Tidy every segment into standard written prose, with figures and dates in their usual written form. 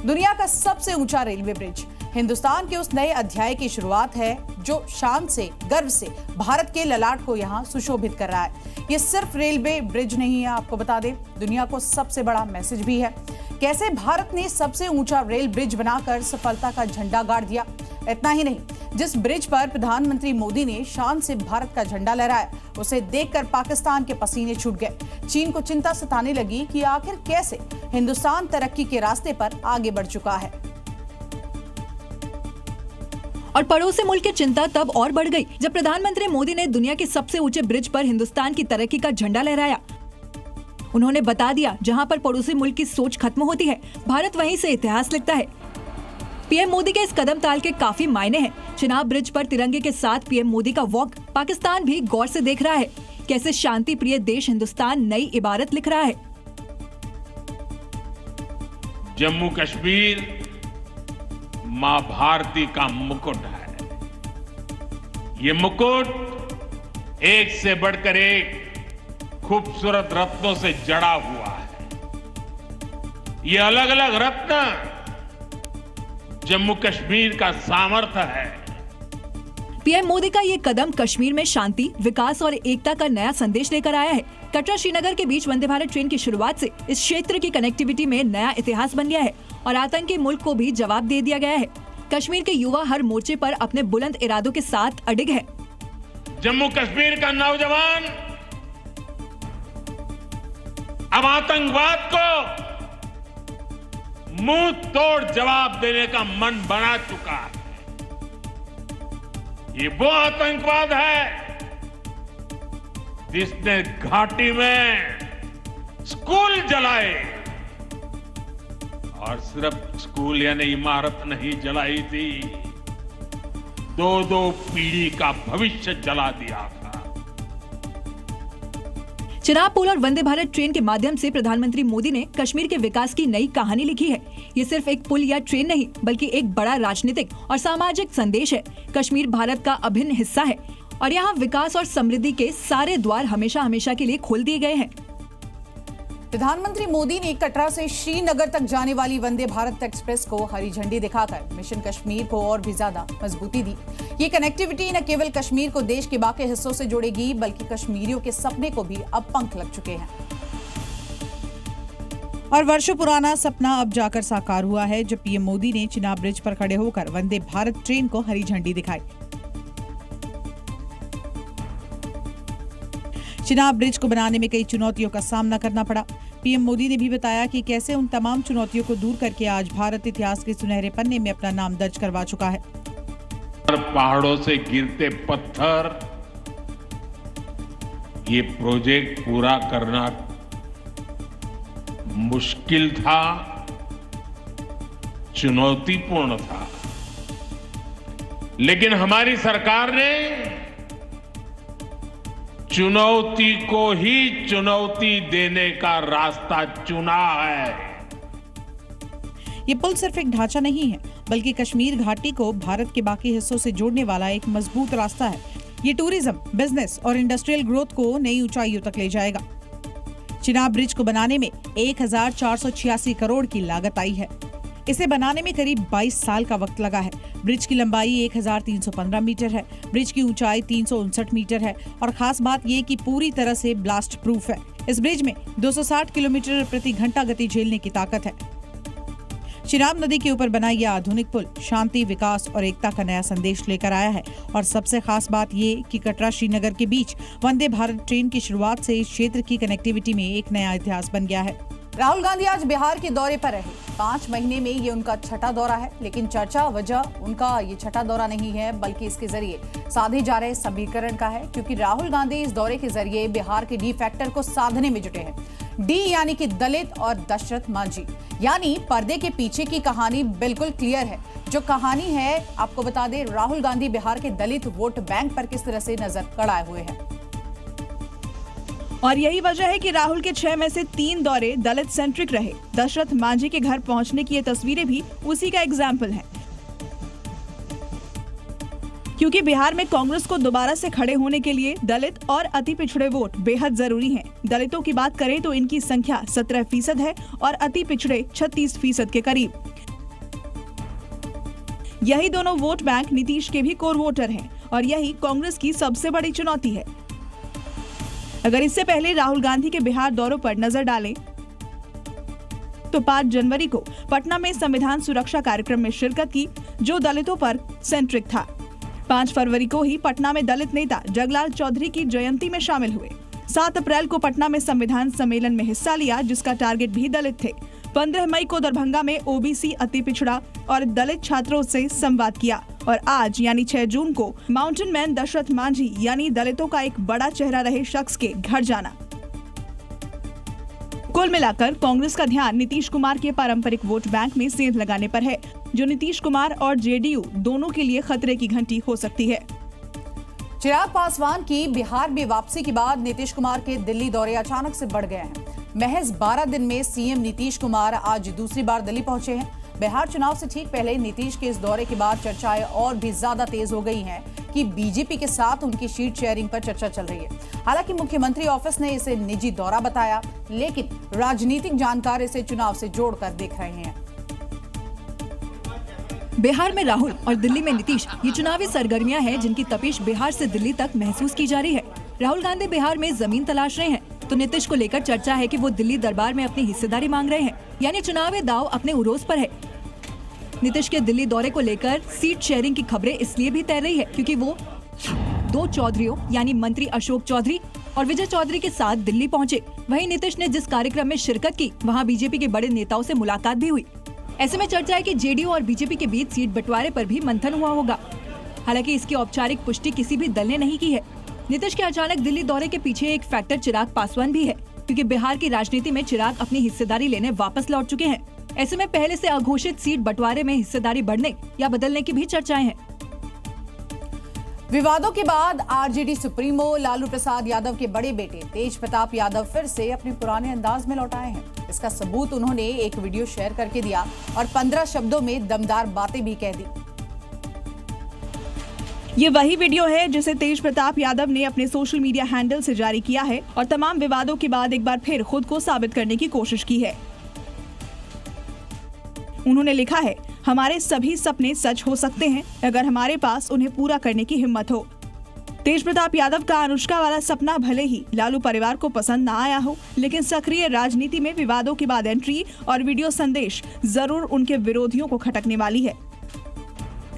दुनिया का सबसे ऊंचा रेलवे ब्रिज हिंदुस्तान के उस नए अध्याय की शुरुआत है जो शान से, गर्व से भारत के ललाट को यहां सुशोभित कर रहा है। ये सिर्फ रेलवे ब्रिज नहीं है, आपको बता दें, दुनिया को सबसे बड़ा मैसेज भी है। कैसे भारत ने सबसे ऊंचा रेल ब्रिज बनाकर सफलता का झंडा गाड़ दिया। इतना ही नहीं, जिस ब्रिज पर प्रधानमंत्री मोदी ने शान से भारत का झंडा लहराया, उसे देखकर पाकिस्तान के पसीने छूट गए। चीन को चिंता सताने लगी कि आखिर कैसे हिंदुस्तान तरक्की के रास्ते पर आगे बढ़ चुका है। और पड़ोसी मुल्क की चिंता तब और बढ़ गई जब प्रधानमंत्री मोदी ने दुनिया के सबसे ऊंचे ब्रिज पर हिंदुस्तान की तरक्की का झंडा लहराया। उन्होंने बता दिया, जहां पर पड़ोसी मुल्क की सोच खत्म होती है, भारत वहीं से इतिहास लिखता है। पीएम मोदी के इस कदम ताल के काफी मायने हैं। चिनाब ब्रिज पर तिरंगे के साथ पीएम मोदी का वॉक पाकिस्तान भी गौर से देख रहा है। कैसे शांति प्रिय देश हिंदुस्तान नई इबारत लिख रहा है। जम्मू कश्मीर मां भारती का मुकुट है। ये मुकुट एक से बढ़कर एक खूबसूरत रत्नों से जड़ा हुआ है। ये अलग अलग रत्न जम्मू कश्मीर का सामर्थ्य है। पीएम मोदी का ये कदम कश्मीर में शांति, विकास और एकता का नया संदेश लेकर आया है। कटरा श्रीनगर के बीच वंदे भारत ट्रेन की शुरुआत से इस क्षेत्र की कनेक्टिविटी में नया इतिहास बन गया है और आतंकी मुल्क को भी जवाब दे दिया गया है। कश्मीर के युवा हर मोर्चे पर अपने बुलंद इरादों के साथ अडिग है। जम्मू कश्मीर का नौजवान अब आतंकवाद को मुंह तोड़ जवाब देने का मन बना चुका है। ये वो आतंकवाद है जिसने घाटी में स्कूल जलाए, और सिर्फ स्कूल यानी इमारत नहीं जलाई थी, दो पीढ़ी का भविष्य जला दिया था। चिनाब पुल और वंदे भारत ट्रेन के माध्यम से प्रधानमंत्री मोदी ने कश्मीर के विकास की नई कहानी लिखी है। ये सिर्फ एक पुल या ट्रेन नहीं, बल्कि एक बड़ा राजनीतिक और सामाजिक संदेश है। कश्मीर भारत का अभिन्न हिस्सा है और यहाँ विकास और समृद्धि के सारे द्वार हमेशा हमेशा के लिए खोल दिए गए हैं। प्रधानमंत्री मोदी ने कटरा से श्रीनगर तक जाने वाली वंदे भारत एक्सप्रेस को हरी झंडी दिखाकर मिशन कश्मीर को और भी ज्यादा मजबूती दी। ये कनेक्टिविटी न केवल कश्मीर को देश के बाकी हिस्सों से जोड़ेगी, बल्कि कश्मीरियों के सपने को भी अब पंख लग चुके हैं। और वर्षों पुराना सपना अब जाकर साकार हुआ है, जब पीएम मोदी ने चिनाब ब्रिज पर खड़े होकर वंदे भारत ट्रेन को हरी झंडी दिखाई। चिनाब ब्रिज को बनाने में कई चुनौतियों का सामना करना पड़ा। पीएम मोदी ने भी बताया कि कैसे उन तमाम चुनौतियों को दूर करके आज भारत इतिहास के सुनहरे पन्ने में अपना नाम दर्ज करवा चुका है। पहाड़ों से गिरते पत्थर, ये प्रोजेक्ट पूरा करना मुश्किल था, चुनौतीपूर्ण था, लेकिन हमारी सरकार ने चुनौती को ही चुनौती देने का रास्ता चुना है। ये पुल सिर्फ एक ढांचा नहीं है, बल्कि कश्मीर घाटी को भारत के बाकी हिस्सों से जोड़ने वाला एक मजबूत रास्ता है। ये टूरिज्म, बिजनेस और इंडस्ट्रियल ग्रोथ को नई ऊंचाइयों तक ले जाएगा। चिनाब ब्रिज को बनाने में 1486 करोड़ की लागत आई है। इसे बनाने में करीब 22 साल का वक्त लगा है। ब्रिज की लंबाई 1315 मीटर है, ब्रिज की ऊंचाई 359 मीटर है और खास बात ये कि पूरी तरह से ब्लास्ट प्रूफ है। इस ब्रिज में 260 किलोमीटर प्रति घंटा गति झेलने की ताकत है। चिनाब नदी के ऊपर बना यह आधुनिक पुल शांति, विकास और एकता का नया संदेश लेकर आया है। और सबसे खास बात ये कि कटरा श्रीनगर के बीच वंदे भारत ट्रेन की शुरुआत से इस क्षेत्र की कनेक्टिविटी में एक नया इतिहास बन गया है। राहुल गांधी आज बिहार के दौरे पर रहे। 5 महीने में ये उनका छठा दौरा है, लेकिन चर्चा वजह उनका ये छठा दौरा नहीं है, बल्कि इसके जरिए साधे जा रहे समीकरण का है। क्योंकि राहुल गांधी इस दौरे के जरिए बिहार के डी फैक्टर को साधने में जुटे हैं। डी यानी कि दलित और दशरथ मांझी, यानी पर्दे के पीछे की कहानी बिल्कुल क्लियर है। जो कहानी है, आपको बता दें, राहुल गांधी बिहार के दलित वोट बैंक पर किस तरह से नजर गड़ाए हुए हैं। और यही वजह है कि राहुल के 6 में से 3 दौरे दलित सेंट्रिक रहे। दशरथ मांझी के घर पहुंचने की ये तस्वीरें भी उसी का एग्जाम्पल हैं। क्योंकि बिहार में कांग्रेस को दोबारा से खड़े होने के लिए दलित और अति पिछड़े वोट बेहद जरूरी हैं। दलितों की बात करें तो इनकी संख्या 17% है और अति पिछड़े 36% के करीब। यही दोनों वोट बैंक नीतीश के भी कोर वोटर हैं और यही कांग्रेस की सबसे बड़ी चुनौती है। अगर इससे पहले राहुल गांधी के बिहार दौरों पर नजर डालें तो 5 जनवरी को पटना में संविधान सुरक्षा कार्यक्रम में शिरकत की, जो दलितों पर सेंट्रिक था। 5 फरवरी को ही पटना में दलित नेता जगलाल चौधरी की जयंती में शामिल हुए। 7 अप्रैल को पटना में संविधान सम्मेलन में हिस्सा लिया, जिसका टारगेट भी दलित थे। 15 मई को दरभंगा में ओबीसी, अति पिछड़ा और दलित छात्रों से संवाद किया और आज यानी 6 जून को माउंटेन मैन दशरथ मांझी यानी दलितों का एक बड़ा चेहरा रहे शख्स के घर जाना। कुल मिलाकर कांग्रेस का ध्यान नीतीश कुमार के पारंपरिक वोट बैंक में सेंध लगाने पर है, जो नीतीश कुमार और जेडीयू दोनों के लिए खतरे की घंटी हो सकती है। चिराग पासवान की बिहार में वापसी के बाद नीतीश कुमार के दिल्ली दौरे अचानक से बढ़ गए हैं। महज 12 दिन में सीएम नीतीश कुमार आज दूसरी बार दिल्ली पहुंचे हैं। बिहार चुनाव से ठीक पहले नीतीश के इस दौरे के बाद चर्चाएं और भी ज्यादा तेज हो गई हैं कि बीजेपी के साथ उनकी सीट शेयरिंग पर चर्चा चल रही है। हालांकि मुख्यमंत्री ऑफिस ने इसे निजी दौरा बताया, लेकिन राजनीतिक जानकार इसे चुनाव से जोड़कर देख रहे हैं। बिहार में राहुल और दिल्ली में नीतीश, ये चुनावी सरगर्मियां हैं जिनकी तपिश बिहार से दिल्ली तक महसूस की जा रही है। राहुल गांधी बिहार में जमीन तलाश रहे हैं, तो नीतीश को लेकर चर्चा है कि वो दिल्ली दरबार में अपनी हिस्सेदारी मांग रहे हैं, यानी चुनावी दाव अपने उरोस पर है। नीतीश के दिल्ली दौरे को लेकर सीट शेयरिंग की खबरें इसलिए भी तैर रही है क्योंकि वो 2 चौधरियों यानी मंत्री अशोक चौधरी और विजय चौधरी के साथ दिल्ली पहुंचे। वहीं नीतीश ने जिस कार्यक्रम में शिरकत की, वहां बीजेपी के बड़े नेताओं से मुलाकात भी हुई। ऐसे में चर्चा है कि जेडीयू और बीजेपी के बीच सीट बंटवारे पर भी मंथन हुआ होगा। हालांकि इसकी औपचारिक पुष्टि किसी भी दल ने नहीं की है। नीतीश के अचानक दिल्ली दौरे के पीछे एक फैक्टर चिराग पासवान भी है, क्योंकि बिहार की राजनीति में चिराग अपनी हिस्सेदारी लेने वापस लौट चुके हैं। ऐसे में पहले से अघोषित सीट बंटवारे में हिस्सेदारी बढ़ने या बदलने की भी चर्चाएं हैं। विवादों के बाद आरजेडी सुप्रीमो लालू प्रसाद यादव के बड़े बेटे तेज प्रताप यादव फिर से अपने पुराने अंदाज में लौट आए हैं। इसका सबूत उन्होंने एक वीडियो शेयर करके दिया और 15 शब्दों में दमदार बातें भी कह दी। ये वही वीडियो है जिसे तेज प्रताप यादव ने अपने सोशल मीडिया हैंडल से जारी किया है और तमाम विवादों के बाद एक बार फिर खुद को साबित करने की कोशिश की है। उन्होंने लिखा है, हमारे सभी सपने सच हो सकते हैं अगर हमारे पास उन्हें पूरा करने की हिम्मत हो। तेज प्रताप यादव का अनुष्का वाला सपना भले ही लालू परिवार को पसंद न आया हो, लेकिन सक्रिय राजनीति में विवादों के बाद एंट्री और वीडियो संदेश जरूर उनके विरोधियों को खटकने वाली है।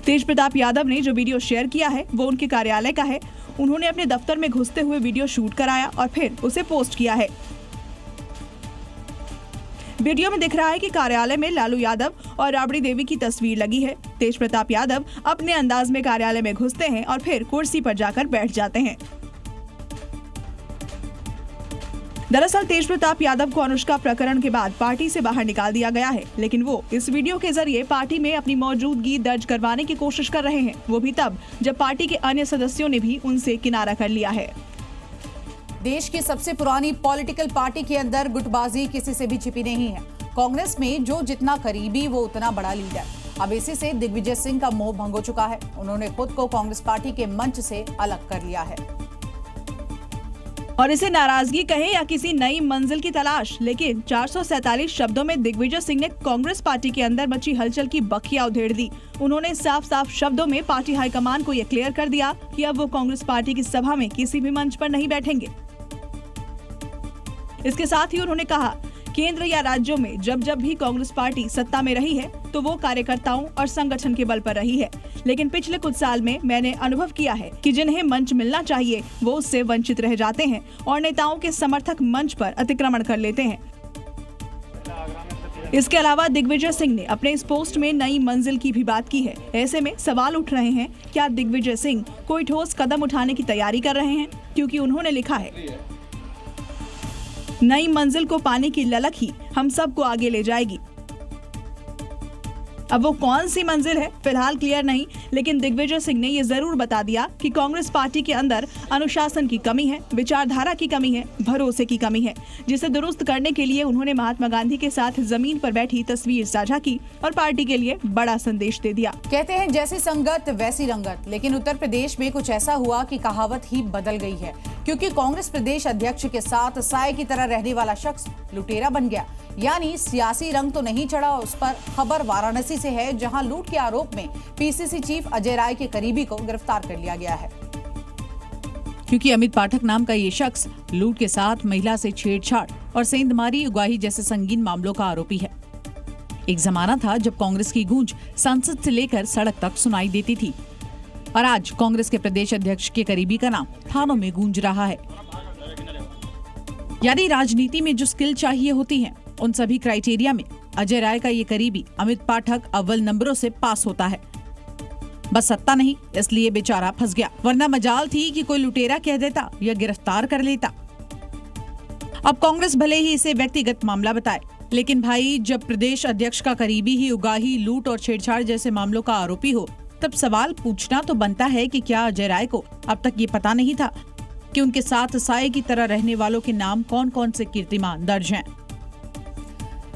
तेज प्रताप यादव ने जो वीडियो शेयर किया है वो उनके कार्यालय का है। उन्होंने अपने दफ्तर में घुसते हुए वीडियो शूट कराया और फिर उसे पोस्ट किया है। वीडियो में दिख रहा है कि कार्यालय में लालू यादव और राबड़ी देवी की तस्वीर लगी है। तेज प्रताप यादव अपने अंदाज में कार्यालय में घुसते हैं और फिर कुर्सी पर जाकर बैठ जाते हैं। दरअसल तेज प्रताप यादव को अनुष्का प्रकरण के बाद पार्टी से बाहर निकाल दिया गया है, लेकिन वो इस वीडियो के जरिए पार्टी में अपनी मौजूदगी दर्ज करवाने की कोशिश कर रहे हैं, वो भी तब जब पार्टी के अन्य सदस्यों ने भी उनसे किनारा कर लिया है। देश की सबसे पुरानी पॉलिटिकल पार्टी के अंदर गुटबाजी किसी से भी छिपी नहीं है। कांग्रेस में जो जितना करीबी वो उतना बड़ा लीडर। अब इसी से दिग्विजय सिंह का मोह भंग हो चुका है। उन्होंने खुद को कांग्रेस पार्टी के मंच से अलग कर लिया है। और इसे नाराजगी कहें या किसी नई मंजिल की तलाश, लेकिन 447 शब्दों में दिग्विजय सिंह ने कांग्रेस पार्टी के अंदर मची हलचल की बखिया उधेड़ दी। उन्होंने साफ साफ शब्दों में पार्टी हाईकमान को यह क्लियर कर दिया कि अब वो कांग्रेस पार्टी की सभा में किसी भी मंच पर नहीं बैठेंगे। इसके साथ ही उन्होंने कहा, केंद्र या राज्यों में जब जब भी कांग्रेस पार्टी सत्ता में रही है तो वो कार्यकर्ताओं और संगठन के बल पर रही है, लेकिन पिछले कुछ साल में मैंने अनुभव किया है कि जिन्हें मंच मिलना चाहिए वो उससे वंचित रह जाते हैं और नेताओं के समर्थक मंच पर अतिक्रमण कर लेते हैं। इसके अलावा दिग्विजय सिंह ने अपने इस पोस्ट में नई मंजिल की भी बात की है। ऐसे में सवाल उठ रहे हैं, क्या दिग्विजय सिंह कोई ठोस कदम उठाने की तैयारी कर रहे हैं? क्योंकि उन्होंने लिखा है, नई मंजिल को पाने की ललक ही हम सबको आगे ले जाएगी। अब वो कौन सी मंजिल है फिलहाल क्लियर नहीं, लेकिन दिग्विजय सिंह ने ये जरूर बता दिया कि कांग्रेस पार्टी के अंदर अनुशासन की कमी है, विचारधारा की कमी है, भरोसे की कमी है, जिसे दुरुस्त करने के लिए उन्होंने महात्मा गांधी के साथ जमीन पर बैठी तस्वीर साझा की और पार्टी के लिए बड़ा संदेश दे दिया। कहते हैं जैसी संगत वैसी रंगत, लेकिन उत्तर प्रदेश में कुछ ऐसा हुआ कि कहावत ही बदल गई है, क्योंकि कांग्रेस प्रदेश अध्यक्ष के साथ साए की तरह रहने वाला शख्स लुटेरा बन गया। यानी सियासी रंग तो नहीं चढ़ा उस पर। खबर वाराणसी से है, जहां लूट के आरोप में पीसीसी चीफ अजय राय के करीबी को गिरफ्तार कर लिया गया है। क्योंकि अमित पाठक नाम का ये शख्स लूट के साथ महिला से छेड़छाड़ और सेंधमारी उगाही जैसे संगीन मामलों का आरोपी है। एक जमाना था जब कांग्रेस की गूंज संसद से लेकर सड़क तक सुनाई देती थी, और आज कांग्रेस के प्रदेश अध्यक्ष के करीबी का नाम थानों में गूंज रहा है। यानी राजनीति में जो स्किल चाहिए होती है, उन सभी क्राइटेरिया में अजय राय का ये करीबी अमित पाठक अव्वल नंबरों से पास होता है। बस सत्ता नहीं, इसलिए बेचारा फंस गया, वरना मजाल थी कि कोई लुटेरा कह देता या गिरफ्तार कर लेता। अब कांग्रेस भले ही इसे व्यक्तिगत मामला बताए, लेकिन भाई जब प्रदेश अध्यक्ष का करीबी ही उगाही, लूट और छेड़छाड़ जैसे मामलों का आरोपी हो, तब सवाल पूछना तो बनता है कि क्या अजय राय को अब तक ये पता नहीं था कि उनके साथ साए की तरह रहने वालों के नाम कौन कौन से कीर्तिमान दर्ज हैं।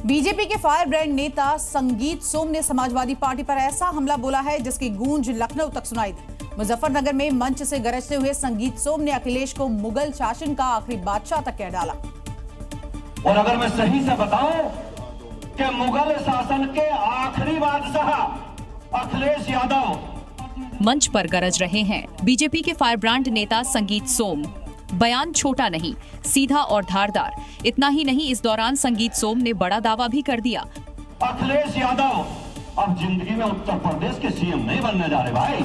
बीजेपी के फायर ब्रांड नेता संगीत सोम ने समाजवादी पार्टी पर ऐसा हमला बोला है जिसकी गूंज लखनऊ तक सुनाई दी। मुजफ्फरनगर में मंच से गरजते हुए संगीत सोम ने अखिलेश को मुगल शासन का आखिरी बादशाह तक कह डाला। और अगर मैं सही से बताऊं कि मुगल शासन के आखिरी बादशाह अखिलेश यादव मंच पर गरज रहे हैं बीजेपी के फायर ब्रांड नेता संगीत सोम। बयान छोटा नहीं, सीधा और धारदार। इतना ही नहीं, इस दौरान संगीत सोम ने बड़ा दावा भी कर दिया। अखिलेश यादव अब जिंदगी में उत्तर प्रदेश के सीएम नहीं बनने जा रहे भाई,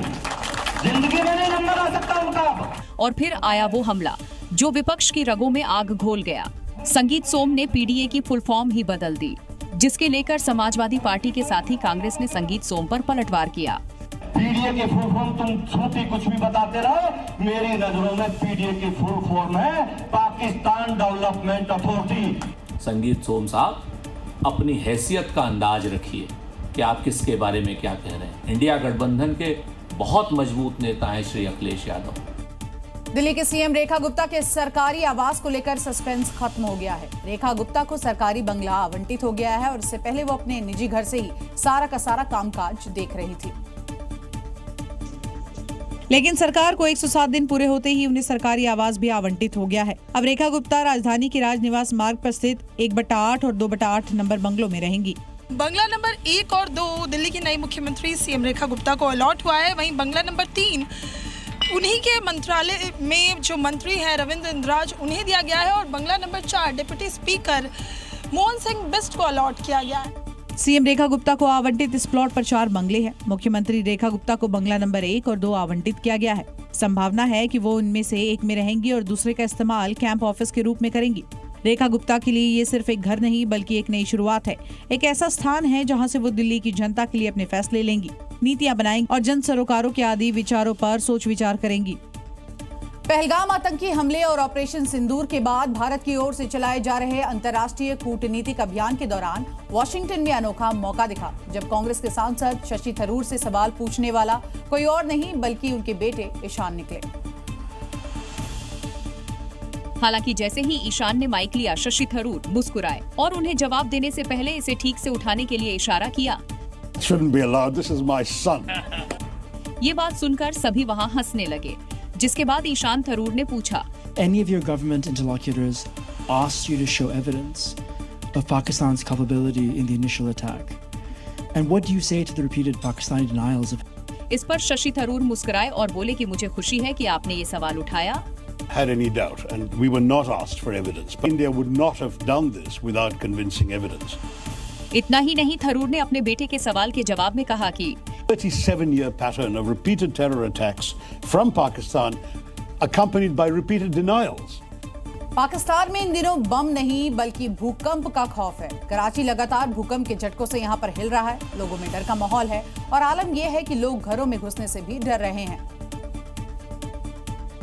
जिंदगी में नहीं नंबर आ सकता उनका। और फिर आया वो हमला जो विपक्ष की रगों में आग घोल गया। संगीत सोम ने पीडीए की फुल फॉर्म ही बदल दी, जिसके लेकर समाजवादी पार्टी के साथ ही कांग्रेस ने संगीत सोम पर पलटवार किया। पीडीए की फुल फॉर्म तुम झूठी कुछ भी बताते रहो, मेरी नजरों में पीडीए की फुल फॉर्म है पाकिस्तान डेवलपमेंट अथॉरिटी। संगीत सोम साहब, अपनी हैसियत का अंदाज रखिए कि आप किसके बारे में क्या कह रहे हैं। इंडिया गठबंधन के बहुत मजबूत नेता हैं श्री अखिलेश यादव। दिल्ली के सीएम रेखा गुप्ता के सरकारी आवास को लेकर सस्पेंस खत्म हो गया है। रेखा गुप्ता को सरकारी बंगला आवंटित हो गया है और इससे पहले वो अपने निजी घर से ही सारा का सारा कामकाज देख रही थी। लेकिन सरकार को 107 दिन पूरे होते ही उन्हें सरकारी आवास भी आवंटित हो गया है। अब रेखा गुप्ता राजधानी के राजनिवास मार्ग पर स्थित 1/8 और 2/8 नंबर बंगलों में रहेंगी। बंगला नंबर 1 और 2 दिल्ली की नई मुख्यमंत्री सीएम रेखा गुप्ता को अलॉट हुआ है। वहीं बंगला नंबर 3 उन्हीं के मंत्रालय में जो मंत्री हैं रविंद्र इंद्राज, उन्हें दिया गया है। और बंगला number 4 deputy speaker Mohan Singh Bisht को अलॉट किया गया है। सीएम रेखा गुप्ता को आवंटित इस प्लॉट पर 4 बंगले हैं। मुख्यमंत्री रेखा गुप्ता को बंगला नंबर 1 और 2 आवंटित किया गया है। संभावना है कि वो इनमें से एक में रहेंगी और दूसरे का इस्तेमाल कैंप ऑफिस के रूप में करेंगी। रेखा गुप्ता के लिए ये सिर्फ एक घर नहीं बल्कि एक नई शुरुआत है। एक ऐसा स्थान है जहां से वो दिल्ली की जनता के लिए अपने फैसले लेंगी, नीतियां बनाएंगी और जन सरोकारों के आदि विचारों पर सोच विचार करेंगी। पहलगाम आतंकी हमले और ऑपरेशन सिंदूर के बाद भारत की ओर से चलाए जा रहे अंतर्राष्ट्रीय कूटनीतिक अभियान के दौरान वॉशिंगटन में अनोखा मौका दिखा, जब कांग्रेस के सांसद शशि थरूर से सवाल पूछने वाला कोई और नहीं बल्कि उनके बेटे ईशान निकले। हालांकि जैसे ही ईशान ने माइक लिया, शशि थरूर मुस्कुराए और उन्हें जवाब देने से पहले इसे ठीक से उठाने के लिए इशारा किया। Shouldn't be allowed. This is my son. ये बात सुनकर सभी वहाँ हंसने लगे, जिसके बाद ईशान थरूर ने पूछा, Any of your government interlocutors asked you to show evidence of Pakistan's culpability in the initial attack? And what do you say to the repeated Pakistani denials of? इस पर शशि थरूर मुस्कुराए और बोले कि मुझे खुशी है कि आपने ये सवाल उठाया। Had any doubt, and we were not asked for evidence. But India would not have done this without convincing evidence. इतना ही नहीं, थरूर ने अपने बेटे के सवाल के जवाब में कहा कि 37-year pattern of repeated terror attacks from Pakistan, accompanied by repeated denials. Pakistan में इन दिनों बम नहीं बल्कि भूकंप का खौफ है। कराची लगातार भूकंप के झटकों से यहाँ पर हिल रहा है, लोगों में डर का माहौल है और आलम यह है कि लोग घरों में घुसने से भी डर रहे हैं।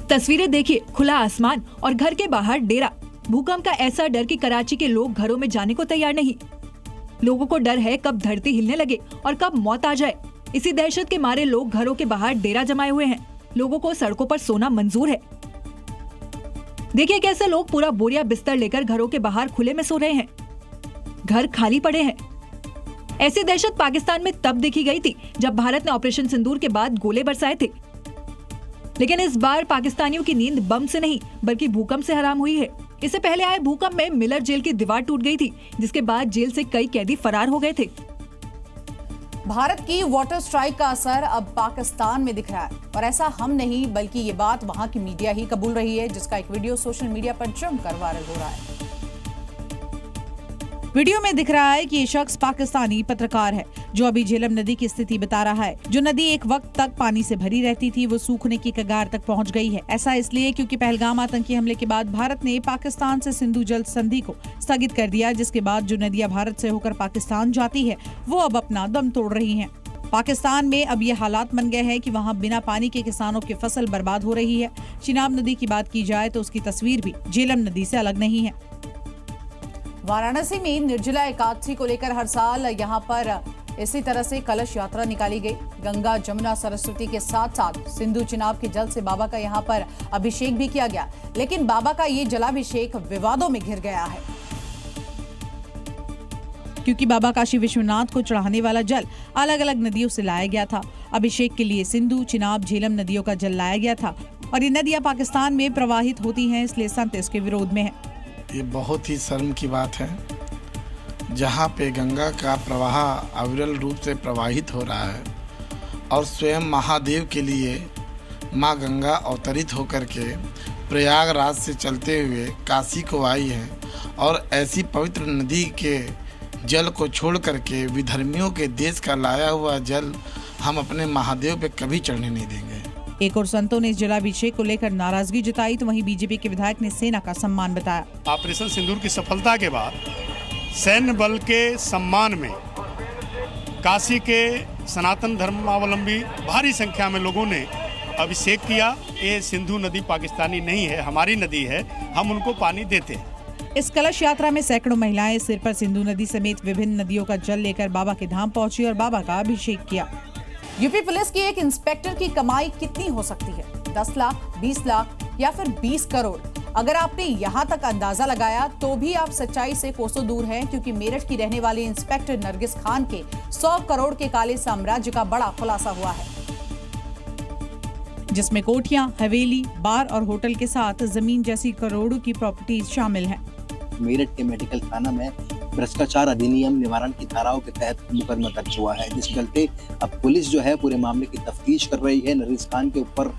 तस्वीरें देखिए, खुला आसमान और घर के बाहर डेरा। भूकंप का ऐसा डर कि कराची के लोग घरों में जाने को तैयार नहीं। लोगों को डर है कब धरती हिलने लगे और कब मौत आ जाए। इसी दहशत के मारे लोग घरों के बाहर डेरा जमाए हुए हैं। लोगों को सड़कों पर सोना मंजूर है। देखिए कैसे लोग पूरा बोरिया बिस्तर लेकर घरों के बाहर खुले में सो रहे हैं। घर खाली पड़े हैं। ऐसी दहशत पाकिस्तान में तब देखी गई थी जब भारत ने ऑपरेशन सिंदूर के बाद गोले बरसाए थे। लेकिन इस बार पाकिस्तानियों की नींद बम से नहीं बल्कि भूकंप से हराम हुई है। इससे पहले आए भूकंप में मिलर जेल की दीवार टूट गई थी, जिसके बाद जेल से कई कैदी फरार हो गए थे। भारत की वाटर स्ट्राइक का असर अब पाकिस्तान में दिख रहा है, और ऐसा हम नहीं बल्कि ये बात वहां की मीडिया ही कबूल रही है, जिसका एक वीडियो सोशल मीडिया पर जमकर वायरल हो रहा है। वीडियो में दिख रहा है कि ये शख्स पाकिस्तानी पत्रकार है जो अभी झेलम नदी की स्थिति बता रहा है। जो नदी एक वक्त तक पानी से भरी रहती थी, वो सूखने की कगार तक पहुंच गई है। ऐसा इसलिए क्योंकि पहलगाम आतंकी हमले के बाद भारत ने पाकिस्तान से सिंधु जल संधि को स्थगित कर दिया, जिसके बाद जो नदियां भारत से होकर पाकिस्तान जाती है वो अब अपना दम तोड़ रही हैं। पाकिस्तान में अब ये हालात बन गए हैं कि वहाँ बिना पानी के किसानों की फसल बर्बाद हो रही है। चिनाब नदी की बात की जाए तो उसकी तस्वीर भी झेलम नदी से अलग नहीं है। वाराणसी में निर्जला एकादशी को लेकर हर साल यहां पर इसी तरह से कलश यात्रा निकाली गई। गंगा, जमुना, सरस्वती के साथ साथ सिंधु चिनाब के जल से बाबा का यहां पर अभिषेक भी किया गया, लेकिन बाबा का ये जलाभिषेक विवादों में घिर गया है, क्योंकि बाबा काशी विश्वनाथ को चढ़ाने वाला जल अलग अलग नदियों से लाया गया था। अभिषेक के लिए सिंधु, चिनाब, झेलम नदियों का जल लाया गया था और ये नदियां पाकिस्तान में प्रवाहित होती हैं, इसलिए संत इसके विरोध में है। ये बहुत ही शर्म की बात है, जहाँ पे गंगा का प्रवाह अविरल रूप से प्रवाहित हो रहा है और स्वयं महादेव के लिए माँ गंगा अवतरित होकर के प्रयागराज से चलते हुए काशी को आई है, और ऐसी पवित्र नदी के जल को छोड़ करके विधर्मियों के देश का लाया हुआ जल हम अपने महादेव पे कभी चढ़ने नहीं देंगे। एक और संतों ने इस जलाभिषेक को लेकर नाराजगी जताई, तो वहीं बीजेपी के विधायक ने सेना का सम्मान बताया। ऑपरेशन सिंदूर की सफलता के बाद सैन्य बल के सम्मान में काशी के सनातन धर्मावलंबी भारी संख्या में लोगों ने अभिषेक किया। ये सिंधु नदी पाकिस्तानी नहीं है, हमारी नदी है, हम उनको पानी देते हैं। इस कलश यात्रा में सैकड़ों महिलाएं सिर पर सिंधु नदी समेत विभिन्न नदियों का जल लेकर बाबा के धाम पहुंची और बाबा का अभिषेक किया। यूपी पुलिस की एक इंस्पेक्टर की कमाई कितनी हो सकती है? 10 लाख, 20 लाख या फिर 20 करोड़? अगर आपने यहाँ तक अंदाजा लगाया तो भी आप सच्चाई से कोसों दूर हैं, क्योंकि मेरठ की रहने वाली इंस्पेक्टर नरगिस खान के 100 करोड़ के काले साम्राज्य का बड़ा खुलासा हुआ है, जिसमें कोठियां, हवेली, बार और होटल के साथ जमीन जैसी करोड़ों की प्रॉपर्टीज शामिल हैं। मेरठ के मेडिकल थाना में भ्रष्टाचार अधिनियम निवारण की धाराओं के तहत मुकदमा दर्ज हुआ है, जिसके चलते अब पुलिस जो है पूरे मामले की तफ्तीश कर रही है नरगिस खान के ऊपर।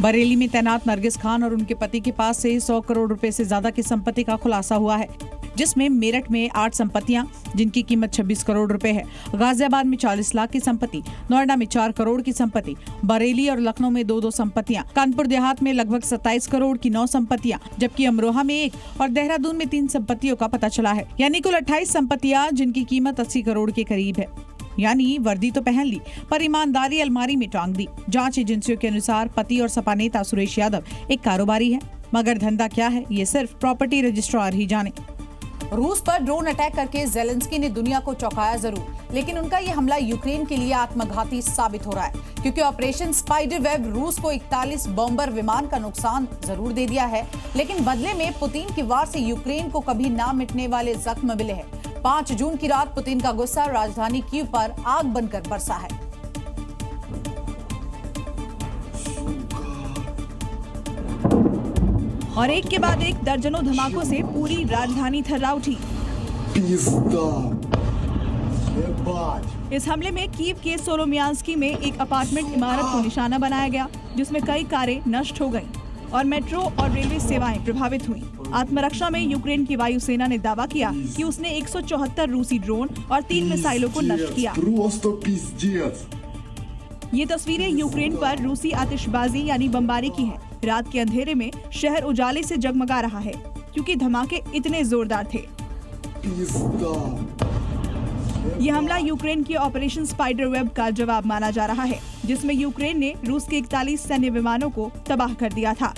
बरेली में तैनात नरगिस खान और उनके पति के पास से 100 करोड़ रुपए से ज्यादा की संपत्ति का खुलासा हुआ है, जिसमें मेरठ में 8 संपत्तियां जिनकी कीमत 26 करोड़ रुपए है, गाजियाबाद में 40 लाख की संपत्ति, नोएडा में 4 करोड़ की संपत्ति, बरेली और लखनऊ में 2-2 संपत्तियां, कानपुर देहात में लगभग 27 करोड़ की 9 संपत्तियां, जबकि अमरोहा में 1 और देहरादून में 3 संपत्तियों का पता चला है। यानी कुल 28 संपत्तियां जिनकी कीमत 80 करोड़ के करीब है। यानी वर्दी तो पहन ली पर ईमानदारी अलमारी में टांग दी। जांच एजेंसियों के अनुसार पति और सपा नेता सुरेश यादव एक कारोबारी है, मगर धंधा क्या है ये सिर्फ प्रॉपर्टी रजिस्ट्रार ही जाने। रूस पर ड्रोन अटैक करके ज़ेलेंस्की ने दुनिया को चौंकाया जरूर, लेकिन उनका ये हमला यूक्रेन के लिए आत्मघाती साबित हो रहा है, क्योंकि ऑपरेशन स्पाइडर वेब रूस को 41 बॉम्बर विमान का नुकसान जरूर दे दिया है, लेकिन बदले में पुतिन की वार से यूक्रेन को कभी ना मिटने वाले जख्म मिले हैं। 5 जून की रात पुतिन का गुस्सा राजधानी कीव पर आग बनकर बरसा है। और एक के बाद एक दर्जनों धमाकों से पूरी राजधानी थर्रा उठी। इस हमले में कीव के सोलोमियांस्की में एक अपार्टमेंट इमारत को निशाना बनाया गया, जिसमें कई कारें नष्ट हो गईं और मेट्रो और रेलवे सेवाएं प्रभावित हुईं। आत्मरक्षा में यूक्रेन की वायुसेना ने दावा किया कि उसने 174 रूसी ड्रोन और 3 मिसाइलों को नष्ट किया। ये तस्वीरें यूक्रेन पर रूसी आतिशबाजी यानी बमबारी की हैं। रात के अंधेरे में शहर उजाले से जगमगा रहा है, क्योंकि धमाके इतने जोरदार थे। यह हमला यूक्रेन की ऑपरेशन स्पाइडर वेब का जवाब माना जा रहा है, जिसमें यूक्रेन ने रूस के 41 सैन्य विमानों को तबाह कर दिया था।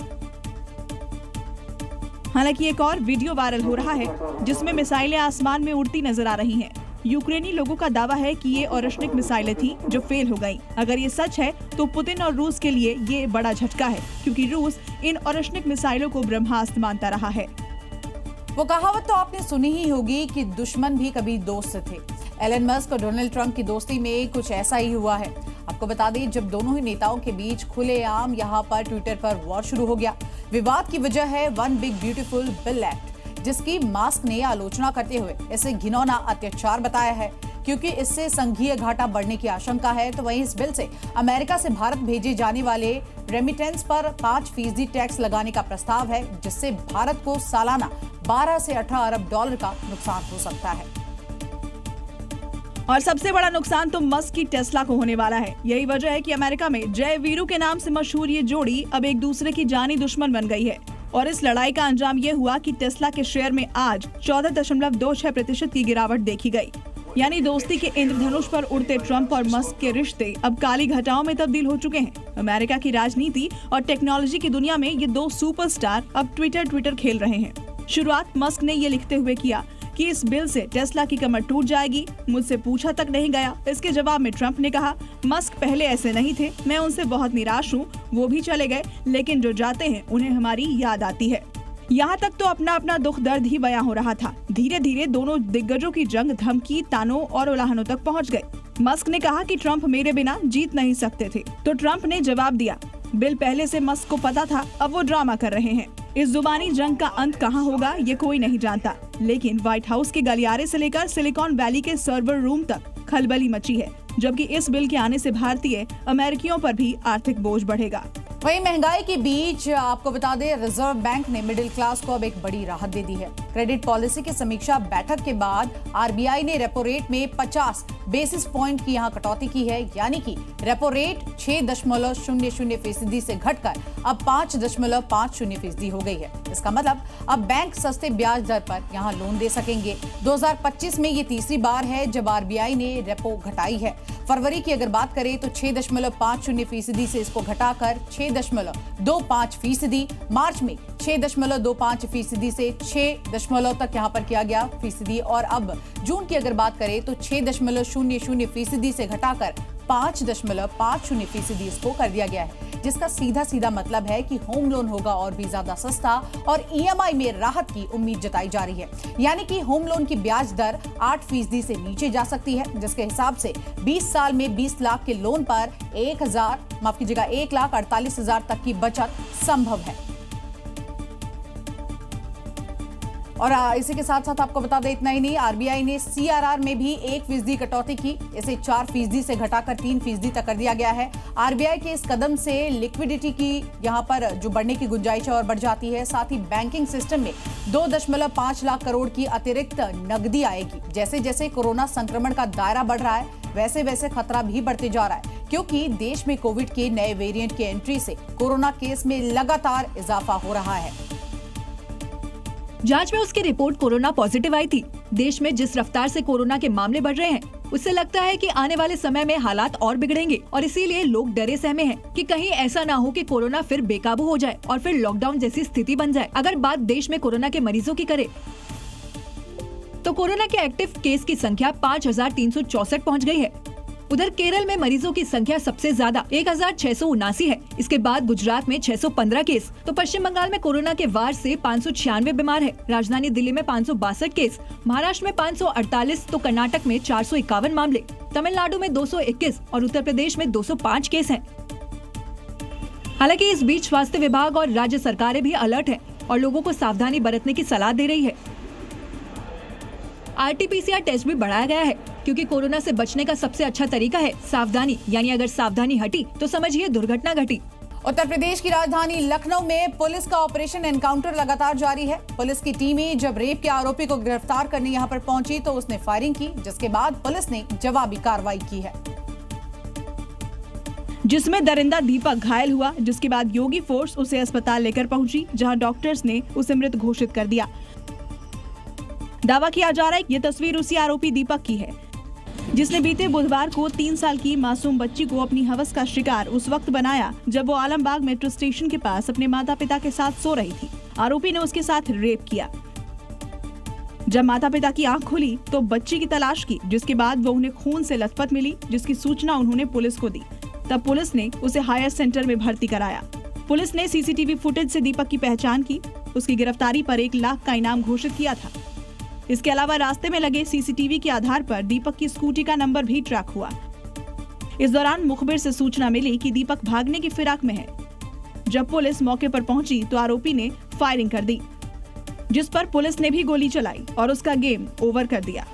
हालांकि एक और वीडियो वायरल हो रहा है, जिसमें मिसाइलें आसमान में उड़ती नजर आ रही हैं। यूक्रेनी लोगों का दावा है कि ये औरशनिक मिसाइलें थीं जो फेल हो गईं। अगर ये सच है तो पुतिन और रूस के लिए ये बड़ा झटका है, क्योंकि रूस इन औरशनिक मिसाइलों को ब्रह्मास्त्र मानता रहा है। वो कहावत तो आपने सुनी ही होगी कि दुश्मन भी कभी दोस्त थे, एलन मस्क और डोनाल्ड ट्रंप की दोस्ती में कुछ ऐसा ही हुआ है। आपको बता दें, जब दोनों ही नेताओं के बीच खुलेआम यहां पर ट्विटर पर वॉर शुरू हो गया। विवाद की वजह है one big beautiful bill act, जिसकी मस्क ने आलोचना करते हुए इसे घिनौना अत्याचार बताया है, क्योंकि इससे संघीय घाटा बढ़ने की आशंका है। तो वहीं इस बिल से अमेरिका से भारत भेजे जाने वाले रेमिटेंस पर 5% टैक्स लगाने का प्रस्ताव है, जिससे भारत को सालाना 12 से 18 अरब डॉलर का नुकसान हो सकता है। और सबसे बड़ा नुकसान तो मस्क की टेस्ला को होने वाला है। यही वजह है कि अमेरिका में जय वीरू के नाम से मशहूर ये जोड़ी अब एक दूसरे की जानी दुश्मन बन गई है। और इस लड़ाई का अंजाम ये हुआ कि टेस्ला के शेयर में आज 14.26% की गिरावट देखी गई। यानी दोस्ती के इंद्रधनुष पर उड़ते ट्रंप और मस्क के रिश्ते अब काली घटाओं में तब्दील हो चुके हैं। अमेरिका की राजनीति और टेक्नोलॉजी की दुनिया में ये दो सुपरस्टार अब ट्विटर खेल रहे हैं। शुरुआत मस्क ने ये लिखते हुए किया कि इस बिल से टेस्ला की कमर टूट जाएगी, मुझसे पूछा तक नहीं गया। इसके जवाब में ट्रंप ने कहा, मस्क पहले ऐसे नहीं थे, मैं उनसे बहुत निराश हूँ, वो भी चले गए, लेकिन जो जाते हैं उन्हें हमारी याद आती है। यहाँ तक तो अपना अपना दुख दर्द ही बयां हो रहा था। धीरे धीरे दोनों दिग्गजों की जंग धमकी, तानों और उलाहनों तक पहुँच गई। मस्क ने कहा कि ट्रंप मेरे बिना जीत नहीं सकते थे, तो ट्रंप ने जवाब दिया, बिल पहले से मस्क को पता था, अब वो ड्रामा कर रहे हैं। इस जुबानी जंग का अंत कहाँ होगा ये कोई नहीं जानता, लेकिन व्हाइट हाउस के गलियारे से लेकर सिलिकॉन वैली के सर्वर रूम तक खलबली मची है। जबकि इस बिल के आने से भारतीय अमेरिकियों पर भी आर्थिक बोझ बढ़ेगा। वहीं महंगाई के बीच आपको बता दें, रिजर्व बैंक ने मिडिल क्लास को अब एक बड़ी राहत दे दी है। क्रेडिट पॉलिसी की समीक्षा बैठक के बाद आरबीआई ने रेपो रेट में 50 बेसिस पॉइंट की यहां कटौती की है, यानी कि रेपो रेट 6.00% से घटकर अब 5.50% हो गई है। इसका मतलब अब बैंक सस्ते ब्याज दर पर यहां लोन दे सकेंगे। 2025 में ये तीसरी बार है जब आरबीआई ने रेपो घटाई है। फरवरी की अगर बात करें तो 6.50% से इसको घटाकर 6.25%, मार्च में 6.25% से 6 तक यहाँ पर किया गया फीसदी, और अब जून की अगर बात करें तो 6.00% से घटाकर 5.50% इसको कर दिया गया है, जिसका सीधा मतलब है कि होम लोन होगा और भी ज्यादा सस्ता और ईएमआई में राहत की उम्मीद जताई जा रही है। यानी कि होम लोन की ब्याज दर 8% से नीचे जा सकती है, जिसके हिसाब से 20 साल में 20 लाख के लोन पर 1,48,000 तक की बचत संभव है। और इसी के साथ साथ आपको बता दें, इतना ही नहीं, आरबीआई ने सीआरआर में भी 1% कटौती की, इसे 4% से घटाकर 3% तक कर दिया गया है। आरबीआई के इस कदम से लिक्विडिटी की यहां पर जो बढ़ने की गुंजाइश है और बढ़ जाती है। साथ ही बैंकिंग सिस्टम में 2.5 लाख करोड़ की अतिरिक्त नकदी आएगी। जैसे जैसे कोरोना संक्रमण का दायरा बढ़ रहा है, वैसे वैसे खतरा भी बढ़ते जा रहा है, क्योंकि देश में कोविड के नए वेरिएंट की एंट्री से कोरोना केस में लगातार इजाफा हो रहा है। जांच में उसकी रिपोर्ट कोरोना पॉजिटिव आई थी। देश में जिस रफ्तार से कोरोना के मामले बढ़ रहे हैं, उससे लगता है कि आने वाले समय में हालात और बिगड़ेंगे और इसीलिए लोग डरे सहमे हैं कि कहीं ऐसा ना हो कि कोरोना फिर बेकाबू हो जाए और फिर लॉकडाउन जैसी स्थिति बन जाए। अगर बात देश में कोरोना के मरीजों की करें तो कोरोना के एक्टिव केस की संख्या 5,364 पहुंच गई है। उधर केरल में मरीजों की संख्या सबसे ज्यादा 1,679 है। इसके बाद गुजरात में 615 केस, तो पश्चिम बंगाल में कोरोना के वार से 596 बीमार है। राजधानी दिल्ली में 562 केस, महाराष्ट्र में 548, तो कर्नाटक में 451 मामले, तमिलनाडु में 221 और उत्तर प्रदेश में 205 केस हैं। हालांकि इस बीच स्वास्थ्य विभाग और राज्य सरकारें भी अलर्ट है और लोगों को सावधानी बरतने की सलाह दे रही है। RT-PCR टेस्ट भी बढ़ाया गया है, क्योंकि कोरोना से बचने का सबसे अच्छा तरीका है सावधानी। यानी अगर सावधानी हटी तो समझिए दुर्घटना घटी। उत्तर प्रदेश की राजधानी लखनऊ में पुलिस का ऑपरेशन एनकाउंटर लगातार जारी है। पुलिस की टीमें जब रेप के आरोपी को गिरफ्तार करने यहां पर पहुंची तो उसने फायरिंग की, जिसके बाद पुलिस ने जवाबी कार्रवाई की है, जिसमें दरिंदा दीपक घायल हुआ, जिसके बाद योगी फोर्स उसे अस्पताल लेकर पहुंची, जहां डॉक्टर्स ने उसे मृत घोषित कर दिया। दावा किया जा रहा है ये तस्वीर उसी आरोपी दीपक की है जिसने बीते बुधवार को 3 साल की मासूम बच्ची को अपनी हवस का शिकार उस वक्त बनाया जब वो आलमबाग मेट्रो स्टेशन के पास अपने माता पिता के साथ सो रही थी। आरोपी ने उसके साथ रेप किया। जब माता पिता की आंख खुली तो बच्ची की तलाश की, जिसके बाद वो उन्हें खून से लथपथ मिली, जिसकी सूचना उन्होंने पुलिस को दी। तब पुलिस ने उसे हायर सेंटर में भर्ती कराया। पुलिस ने CCTV फुटेज से दीपक की पहचान की। उसकी गिरफ्तारी पर 1 लाख का इनाम घोषित किया था। इसके अलावा रास्ते में लगे सीसीटीवी के आधार पर दीपक की स्कूटी का नंबर भी ट्रैक हुआ। इस दौरान मुखबिर से सूचना मिली कि दीपक भागने की फिराक में है। जब पुलिस मौके पर पहुंची तो आरोपी ने फायरिंग कर दी, जिस पर पुलिस ने भी गोली चलाई और उसका गेम ओवर कर दिया।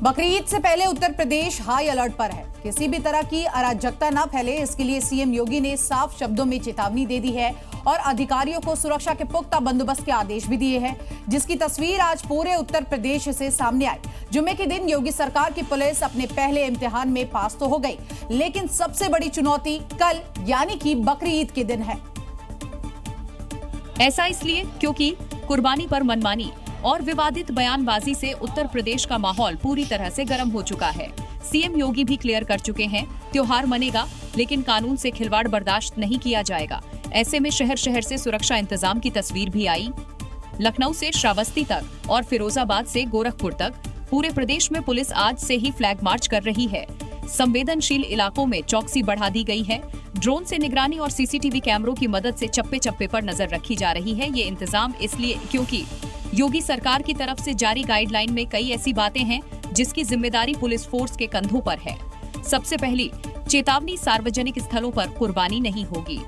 बकरीद से पहले उत्तर प्रदेश हाई अलर्ट पर है। किसी भी तरह की अराजकता न फैले, इसके लिए सीएम योगी ने साफ शब्दों में चेतावनी दे दी है और अधिकारियों को सुरक्षा के पुख्ता बंदोबस्त के आदेश भी दिए हैं, जिसकी तस्वीर आज पूरे उत्तर प्रदेश से सामने आई। जुम्मे के दिन योगी सरकार की पुलिस अपने पहले इम्तिहान में पास तो हो गई, लेकिन सबसे बड़ी चुनौती कल यानी कि बकरीद के दिन है। ऐसा इसलिए क्योंकि कुर्बानी पर मनमानी और विवादित बयानबाजी से उत्तर प्रदेश का माहौल पूरी तरह से गर्म हो चुका है। सीएम योगी भी क्लियर कर चुके हैं, त्योहार मनेगा लेकिन कानून से खिलवाड़ बर्दाश्त नहीं किया जाएगा। ऐसे में शहर शहर से सुरक्षा इंतजाम की तस्वीर भी आई। लखनऊ से श्रावस्ती तक और फिरोजाबाद से गोरखपुर तक पूरे प्रदेश में पुलिस आज से ही फ्लैग मार्च कर रही है। संवेदनशील इलाकों में चौकसी बढ़ा दी गई है। ड्रोन से निगरानी और सीसीटीवी कैमरों की मदद से चप्पे चप्पे पर नजर रखी जा रही है। ये इंतजाम इसलिए क्योंकि योगी सरकार की तरफ से जारी गाइडलाइन में कई ऐसी बातें हैं जिसकी जिम्मेदारी पुलिस फोर्स के कंधों पर है। सबसे पहली चेतावनी, सार्वजनिक स्थलों पर कुर्बानी नहीं होगी।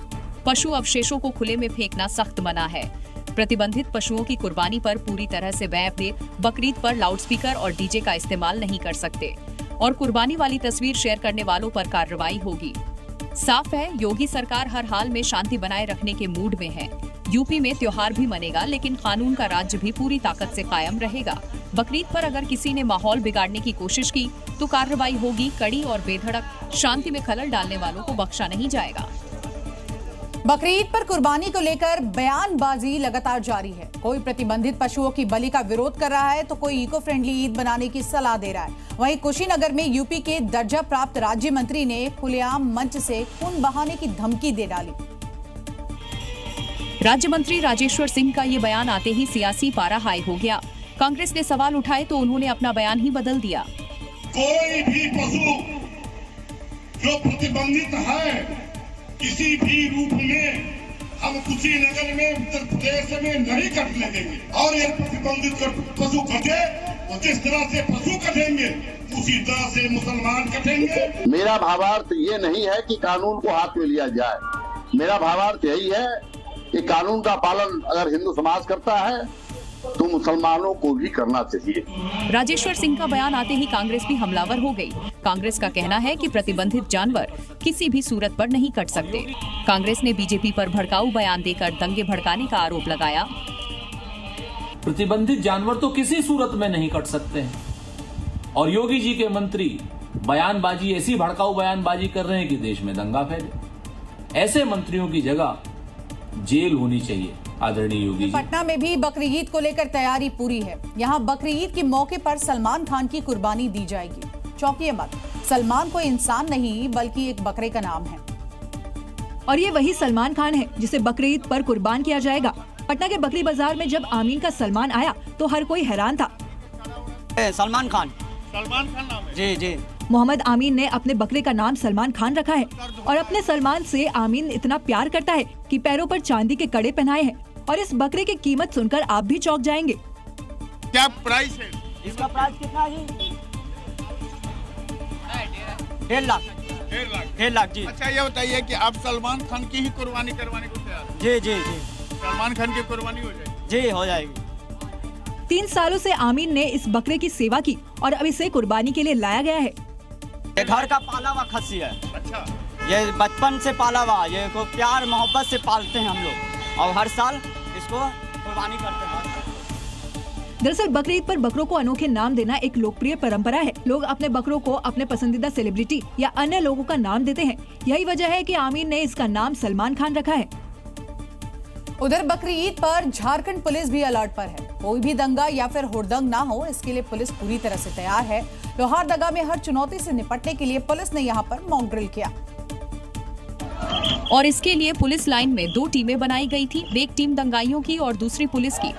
पशु अवशेषों को खुले में फेंकना सख्त मना है। प्रतिबंधित पशुओं की कुर्बानी पर पूरी तरह से बैन। बकरीद पर लाउडस्पीकर और डीजे का इस्तेमाल नहीं कर सकते और कुर्बानी वाली तस्वीर शेयर करने वालों पर कार्रवाई होगी। साफ है, योगी सरकार हर हाल में शांति बनाए रखने के मूड में है। यूपी में त्योहार भी मनेगा लेकिन कानून का राज्य भी पूरी ताकत से कायम रहेगा। बकरीद पर अगर किसी ने माहौल बिगाड़ने की कोशिश की तो कार्रवाई होगी कड़ी और बेधड़क। शांति में खलल डालने वालों को बख्शा नहीं जाएगा। बकरीद पर कुर्बानी को लेकर बयानबाजी लगातार जारी है। कोई प्रतिबंधित पशुओं की बलि का विरोध कर रहा है तो कोई इको फ्रेंडली ईद बनाने की सलाह दे रहा है। वहीं कुशीनगर में यूपी के दर्जा प्राप्त राज्य मंत्री ने खुलेआम मंच से खून बहाने की धमकी दे डाली। राज्य मंत्री राजेश्वर सिंह का ये बयान आते ही सियासी पारा हाई हो गया। कांग्रेस ने सवाल उठाए तो उन्होंने अपना बयान ही बदल दिया। कोई भी पशु जो प्रतिबंधित है किसी भी रूप में हम कुशीनगर में उत्तर प्रदेश में नहीं कटने देंगे और ये प्रतिबंधित पशु कटे तो जिस तरह से पशु कटेंगे उसी तरह से मुसलमान कटेंगे। मेरा भावार्थ ये नहीं है कि कानून को हाथ में लिया जाए। मेरा भावार्थ यही है कि कानून का पालन अगर हिंदू समाज करता है तो मुसलमानों को भी करना चाहिए। राजेश्वर सिंह का बयान आते ही कांग्रेस भी हमलावर हो गई। कांग्रेस का कहना है कि प्रतिबंधित जानवर किसी भी सूरत पर नहीं कट सकते। कांग्रेस ने बीजेपी पर भड़काऊ बयान देकर दंगे भड़काने का आरोप लगाया। प्रतिबंधित जानवर तो किसी सूरत में नहीं कट सकते हैं और योगी जी के मंत्री बयानबाजी, ऐसी भड़काऊ बयानबाजी कर रहे हैं कि देश में दंगा फैले। ऐसे मंत्रियों की जगह जेल होनी चाहिए। आदरणीय योगी जी। पटना में भी बकरीद को लेकर तैयारी पूरी है। यहाँ बकरीद के मौके पर सलमान खान की कुर्बानी दी जाएगी। चौंकिए मत, सलमान कोई इंसान नहीं बल्कि एक बकरे का नाम है। और ये वही सलमान खान है जिसे बकरीद पर कुर्बान किया जाएगा। पटना के बकरी बाजार में जब आमीन का सलमान आया तो हर कोई हैरान था। सलमान खान नाम है। जी जी। मोहम्मद आमीन ने अपने बकरे का नाम सलमान खान रखा है और अपने सलमान से आमीन इतना प्यार करता है कि पैरों पर चांदी के कड़े पहनाए हैं। और इस बकरे की कीमत सुनकर आप भी चौंक जाएंगे। क्या प्राइस है इसका? प्राइस कितना है? 1.5 लाख। 1.5 लाख जी। अच्छा ये बताइए कि आप सलमान खान की ही कुर्बानी करवाने को तैयार हैं? जी जी जी। सलमान खान की कुर्बानी हो जाएगी? जी हो जाएगी। 3 सालों से आमीन ने इस बकरे की सेवा की और अब इसे कुर्बानी के लिए लाया गया है। ये घर का पाला हुआ खस्सी है। अच्छा। ये बचपन से पाला हुआ, ये को प्यार मोहब्बत से पालते हैं हम लोग और हर साल इसको कुर्बानी करते हैं। दरअसल बकरीद पर बकरों को अनोखे नाम देना एक लोकप्रिय परंपरा है। लोग अपने बकरों को अपने पसंदीदा सेलिब्रिटी या अन्य लोगों का नाम देते हैं। यही वजह है कि आमीन ने इसका नाम सलमान खान रखा है। उधर बकरीद पर झारखंड पुलिस भी अलर्ट पर है। कोई भी दंगा या फिर हुड़दंग ना हो, इसके लिए पुलिस पूरी तरह से तैयार है। लोहारदगा में हर चुनौती से निपटने के लिए पुलिस ने यहाँ पर मॉक ड्रिल किया और इसके लिए पुलिस लाइन में 2 टीमें बनाई गई थी। एक टीम दंगाइयों की और दूसरी पुलिस की।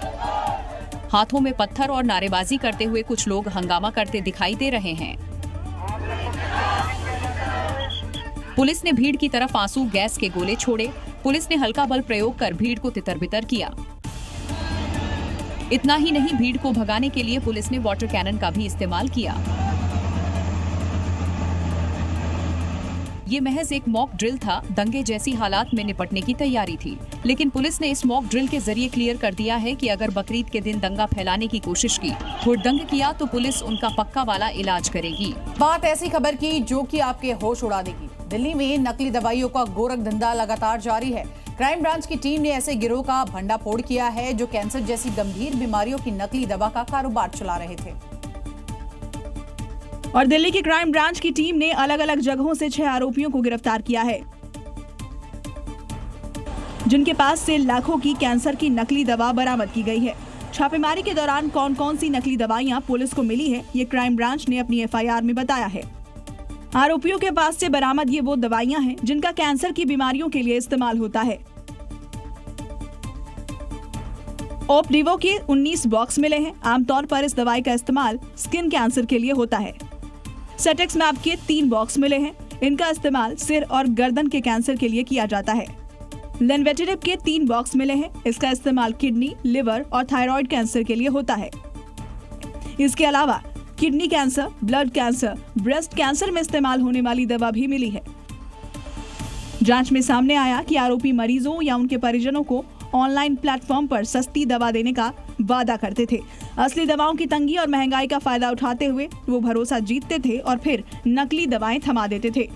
हाथों में पत्थर और नारेबाजी करते हुए कुछ लोग हंगामा करते दिखाई दे रहे हैं। पुलिस ने भीड़ की तरफ आंसू गैस के गोले छोड़े। पुलिस ने हल्का बल प्रयोग कर भीड़ को तितर-बितर किया। इतना ही नहीं, भीड़ को भगाने के लिए पुलिस ने वाटर कैनन का भी इस्तेमाल किया। ये महज एक मॉक ड्रिल था, दंगे जैसी हालात में निपटने की तैयारी थी। लेकिन पुलिस ने इस मॉक ड्रिल के जरिए क्लियर कर दिया है कि अगर बकरीद के दिन दंगा फैलाने की कोशिश की, हुड़दंग किया तो पुलिस उनका पक्का वाला इलाज करेगी। बात ऐसी खबर की जो कि आपके होश उड़ा देगी। दिल्ली में नकली दवाइयों का गोरख धंधा लगातार जारी है। क्राइम ब्रांच की टीम ने ऐसे गिरोह का भंडाफोड़ किया है जो कैंसर जैसी गंभीर बीमारियों की नकली दवा का कारोबार चला रहे थे। और दिल्ली की क्राइम ब्रांच की टीम ने अलग अलग जगहों से 6 आरोपियों को गिरफ्तार किया है, जिनके पास से लाखों की कैंसर की नकली दवा बरामद की गई है। छापेमारी के दौरान कौन कौन सी नकली दवाइयां पुलिस को मिली है, ये क्राइम ब्रांच ने अपनी FIR में बताया है। आरोपियों के पास से बरामद ये वो दवाइयां हैं जिनका कैंसर की बीमारियों के लिए इस्तेमाल होता है। ओपडिवो के 19 बॉक्स मिले हैं। आमतौर पर इस दवाई का इस्तेमाल स्किन कैंसर के लिए होता है। सेटेक्समैब के 3 बॉक्स मिले हैं। इनका इस्तेमाल सिर और गर्दन के कैंसर के लिए किया जाता है। लेनवेटिव के 3 बॉक्स मिले हैं। इसका इस्तेमाल किडनी, लिवर और थायराइड कैंसर के लिए होता है। इसके अलावा kidney cancer, blood cancer, breast cancer में इस्तेमाल होने वाली दवा भी मिली है। जांच में सामने आया कि आरोपी मरीजों या उनके परिजनों को ऑनलाइन प्लेटफॉर्म पर सस्ती दवा देने का वादा करते थे। असली दवाओं की तंगी और महंगाई का फायदा उठाते हुए वो भरोसा जीतते थे और फिर नकली दवाएं थमा देते थे।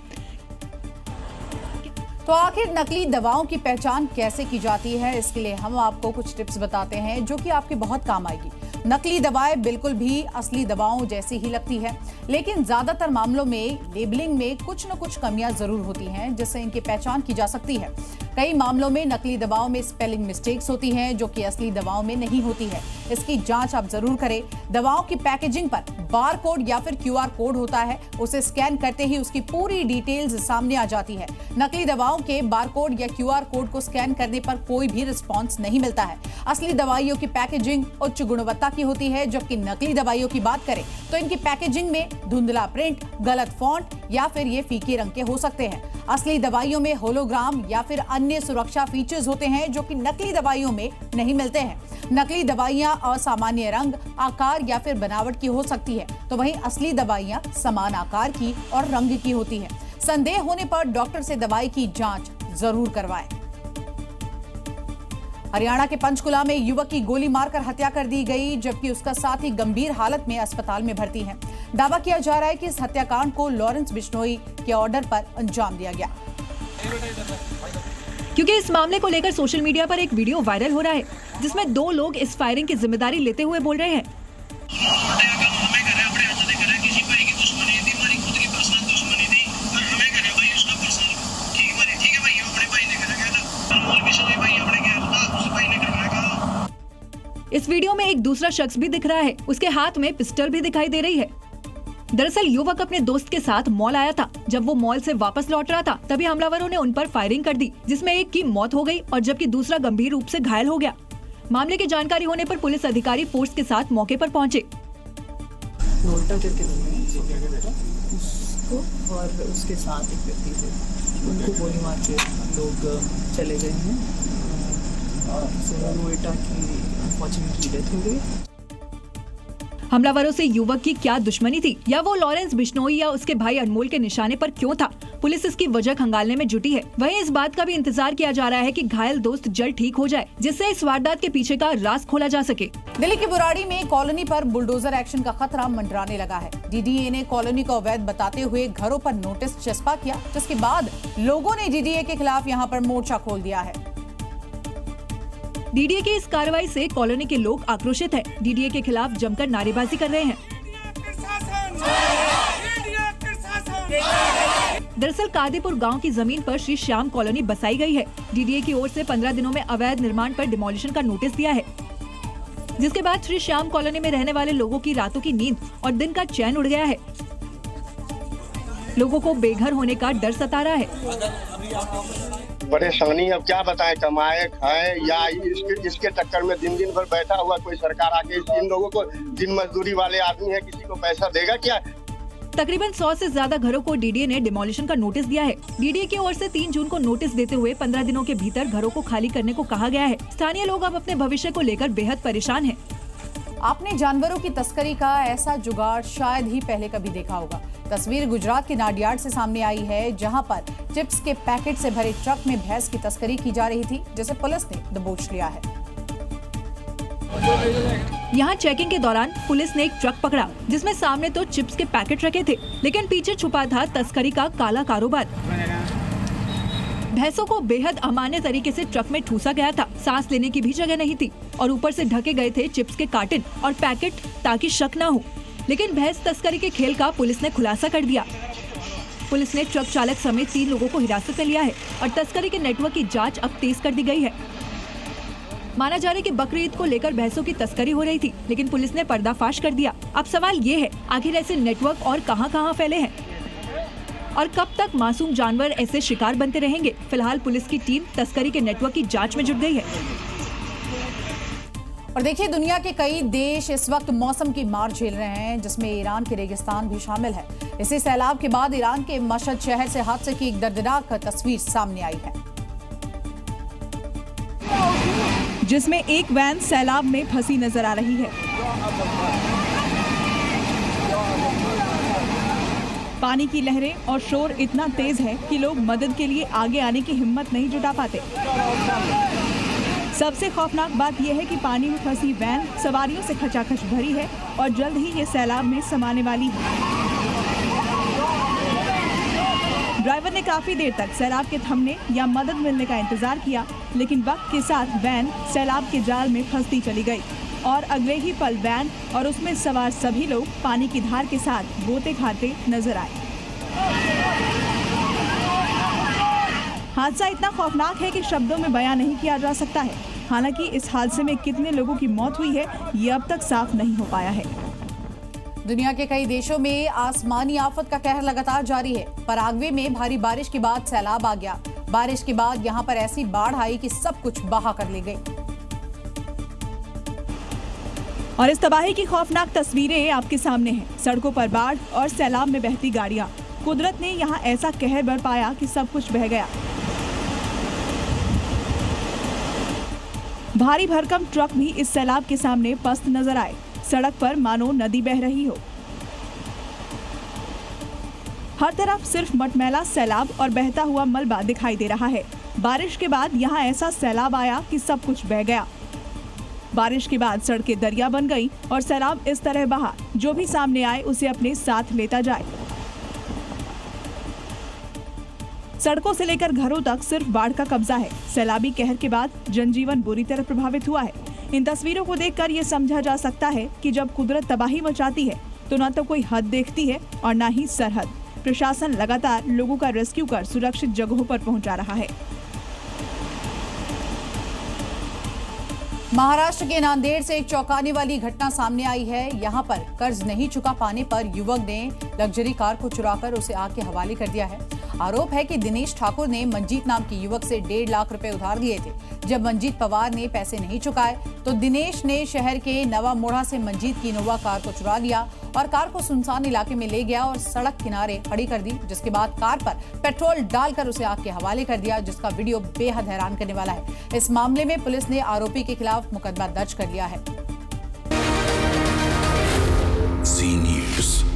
तो आखिर नकली दवाओं की पहचान कैसे की जाती है, इसके लिए हम आपको कुछ टिप्स बताते हैं जो कि आपके बहुत काम आएगी। नकली दवाएं बिल्कुल भी असली दवाओं जैसी ही लगती है, लेकिन ज्यादातर मामलों में लेबलिंग में कुछ न कुछ कमियां जरूर होती हैं जिससे इनकी पहचान की जा सकती है। कई मामलों में नकली दवाओं में स्पेलिंग मिस्टेक्स होती हैं जो कि असली दवाओं में नहीं होती है। इसकी जांच आप जरूर करें। दवाओं की पैकेजिंग पर बार कोड या फिर QR कोड होता है, उसे स्कैन करते ही उसकी पूरी डिटेल्स सामने आ जाती है। नकली दवाओं के बार कोड या QR कोड को स्कैन करने पर कोई भी रिस्पॉन्स नहीं मिलता है। असली दवाइयों की पैकेजिंग उच्च गुणवत्ता की होती है, जबकि नकली दवाइयों की बात करें तो इनकी पैकेजिंग में धुंधला प्रिंट, गलत फॉन्ट या फिर ये फीके रंग के हो सकते हैं। असली दवाइयों में होलोग्राम या फिर अन्य सुरक्षा फीचर्स होते हैं जो कि नकली दवाइयों में नहीं मिलते हैं। नकली दवाइयां असामान्य रंग, आकार या फिर बनावट की हो सकती है, तो वहीं असली दवाइयां समान आकार की और रंग की होती हैं। संदेह होने पर डॉक्टर से दवाई की जांच जरूर करवाएं। हरियाणा के पंचकुला में युवक की गोली मारकर हत्या कर दी गई, जबकि उसका साथी गंभीर हालत में अस्पताल में भर्ती है। दावा किया जा रहा है कि इस हत्याकांड को लॉरेंस बिश्नोई के ऑर्डर पर अंजाम दिया गया। क्योंकि इस मामले को लेकर सोशल मीडिया पर एक वीडियो वायरल हो रहा है जिसमें 2 लोग इस फायरिंग की जिम्मेदारी लेते हुए बोल रहे हैं। इस वीडियो में एक दूसरा शख्स भी दिख रहा है, उसके हाथ में पिस्टल भी दिखाई दे रही है। दरअसल युवक अपने दोस्त के साथ मॉल आया था। जब वो मॉल से वापस लौट रहा था तभी हमलावरों ने उन पर फायरिंग कर दी, जिसमें एक की मौत हो गई और जबकि दूसरा गंभीर रूप से घायल हो गया। मामले की जानकारी होने पर पुलिस अधिकारी फोर्स के साथ मौके पर पहुंचे। उसको और उसके साथ एक व्यक्ति थे, उनको गोली मार के लोग चले गए हैं और नोएडा की अनफॉर्चुनेटली डेथ हो गई। हमलावरों से युवक की क्या दुश्मनी थी, या वो लॉरेंस बिश्नोई या उसके भाई अनमोल के निशाने पर क्यों था, पुलिस इसकी वजह खंगालने में जुटी है। वहीं इस बात का भी इंतजार किया जा रहा है कि घायल दोस्त जल्द ठीक हो जाए, जिससे इस वारदात के पीछे का राज खोला जा सके। दिल्ली की बुराड़ी में कॉलोनी पर बुलडोजर एक्शन का खतरा मंडराने लगा है। DDA ने कॉलोनी को अवैध बताते हुए घरों पर नोटिस चस्पा किया, जिसके बाद लोगों ने DDA के खिलाफ यहां पर मोर्चा खोल दिया है। DDA की इस कार्रवाई से कॉलोनी के लोग आक्रोशित हैं। DDA के खिलाफ जमकर नारेबाजी कर रहे हैं। दरअसल कादीपुर गांव की जमीन पर श्री श्याम कॉलोनी बसाई गई है। DDA की ओर से 15 दिनों में अवैध निर्माण पर डिमोलिशन का नोटिस दिया है, जिसके बाद श्री श्याम कॉलोनी में रहने वाले लोगों की रातों की नींद और दिन का चैन उड़ गया है। लोगों को बेघर होने का डर सता रहा है। परेशानी अब क्या बताएं, कमाए खाए या इसके चक्कर में दिन भर बैठा हुआ कोई सरकार आके इन लोगों को, दिन मजदूरी वाले आदमी है, किसी को पैसा देगा क्या? तकरीबन 100 से ज्यादा घरों को DDA ने डिमोलिशन का नोटिस दिया है। DDA की ओर से 3 जून को नोटिस देते हुए 15 दिनों के भीतर घरों को खाली करने को कहा गया है। स्थानीय लोग अब अपने भविष्य को लेकर बेहद परेशान हैं। आपने जानवरों की तस्करी का ऐसा जुगाड़ शायद ही पहले कभी देखा होगा। तस्वीर गुजरात के नाडियाड से सामने आई है, जहां पर चिप्स के पैकेट से भरे ट्रक में भैंस की तस्करी की जा रही थी, जिसे पुलिस ने दबोच लिया है। यहाँ चेकिंग के दौरान पुलिस ने एक ट्रक पकड़ा, जिसमें सामने तो चिप्स के पैकेट रखे थे, लेकिन पीछे छुपा था तस्करी का काला कारोबार। भैंसों को बेहद अमान्य तरीके से ट्रक में ठूसा गया था। सांस लेने की भी जगह नहीं थी और ऊपर से ढके गए थे चिप्स के कार्टन और पैकेट, ताकि शक न हो। लेकिन भैंस तस्करी के खेल का पुलिस ने खुलासा कर दिया। पुलिस ने ट्रक चालक समेत 3 लोगों को हिरासत में लिया है और तस्करी के नेटवर्क की जांच अब तेज कर दी गई है। माना जा रहा है कि बकरी ईद को लेकर भैंसों की तस्करी हो रही थी, लेकिन पुलिस ने पर्दाफाश कर दिया। अब सवाल ये है, आखिर ऐसे नेटवर्क और कहां-कहां फैले हैं और कब तक मासूम जानवर ऐसे शिकार बनते रहेंगे। फिलहाल पुलिस की टीम तस्करी के नेटवर्क की जांच में जुट गई है। और देखिए, दुनिया के कई देश इस वक्त मौसम की मार झेल रहे हैं, जिसमें ईरान के रेगिस्तान भी शामिल है। इसी सैलाब के बाद ईरान के मशहद शहर से हादसे की एक दर्दनाक तस्वीर सामने आई है, जिसमें एक वैन सैलाब में फंसी नजर आ रही है। पानी की लहरें और शोर इतना तेज है कि लोग मदद के लिए आगे आने की हिम्मत नहीं जुटा पाते। सबसे खौफनाक बात यह है कि पानी में फंसी वैन सवारियों से खचाखच भरी है और जल्द ही ये सैलाब में समाने वाली है। ड्राइवर ने काफी देर तक सैलाब के थमने या मदद मिलने का इंतजार किया, लेकिन वक्त के साथ वैन सैलाब के जाल में फंसती चली गई और अगले ही पल वैन और उसमें सवार सभी लोग पानी की धार के साथ गोते खाते नजर आए। हादसा इतना खौफनाक है कि शब्दों में बयां नहीं किया जा सकता है। हालांकि इस हादसे में कितने लोगों की मौत हुई है, ये अब तक साफ नहीं हो पाया है। दुनिया के कई देशों में आसमानी आफत का कहर लगातार जारी है। पराग्वे में भारी बारिश के बाद सैलाब आ गया। बारिश के बाद यहां पर ऐसी बाढ़ आई कि सब कुछ बहा कर ले गई। और इस तबाही की खौफनाक तस्वीरें आपके सामने हैं। सड़कों पर बाढ़ और सैलाब में बहती गाड़ियां। कुदरत ने यहां ऐसा कहर बरपाया कि सब कुछ बह गया। भारी भरकम ट्रक भी इस सैलाब के सामने पस्त नजर आए। सड़क पर मानो नदी बह रही हो। हर तरफ सिर्फ मटमैला सैलाब और बहता हुआ मलबा दिखाई दे रहा है। बारिश के बाद यहाँ ऐसा सैलाब आया कि सब कुछ बह गया। बारिश के बाद सड़कें दरिया बन गई और सैलाब इस तरह बहा, जो भी सामने आए उसे अपने साथ लेता जाए। सड़कों से लेकर घरों तक सिर्फ बाढ़ का कब्जा है। सैलाबी कहर के बाद जनजीवन बुरी तरह प्रभावित हुआ है। इन तस्वीरों को देखकर ये समझा जा सकता है कि जब कुदरत तबाही मचाती है तो न तो कोई हद देखती है और न ही सरहद। प्रशासन लगातार लोगों का रेस्क्यू कर सुरक्षित जगहों पर पहुंचा रहा है। महाराष्ट्र के नांदेड़ से एक चौंकाने वाली घटना सामने आई है। यहाँ पर कर्ज नहीं चुका पाने पर युवक ने लग्जरी कार को चुराकर उसे आग के हवाले कर दिया है। आरोप है कि दिनेश ठाकुर ने मंजीत नाम के युवक से 1.5 लाख रुपए उधार लिए थे। जब मंजीत पवार ने पैसे नहीं चुकाए तो दिनेश ने शहर के नवा मोड़ा से मंजीत की इनोवा कार को चुरा लिया और कार को सुनसान इलाके में ले गया और सड़क किनारे खड़ी कर दी, जिसके बाद कार पर पेट्रोल डालकर उसे आग के हवाले कर दिया, जिसका वीडियो बेहद हैरान करने वाला है। इस मामले में पुलिस ने आरोपी के खिलाफ मुकदमा दर्ज कर लिया है। जी न्यूज़।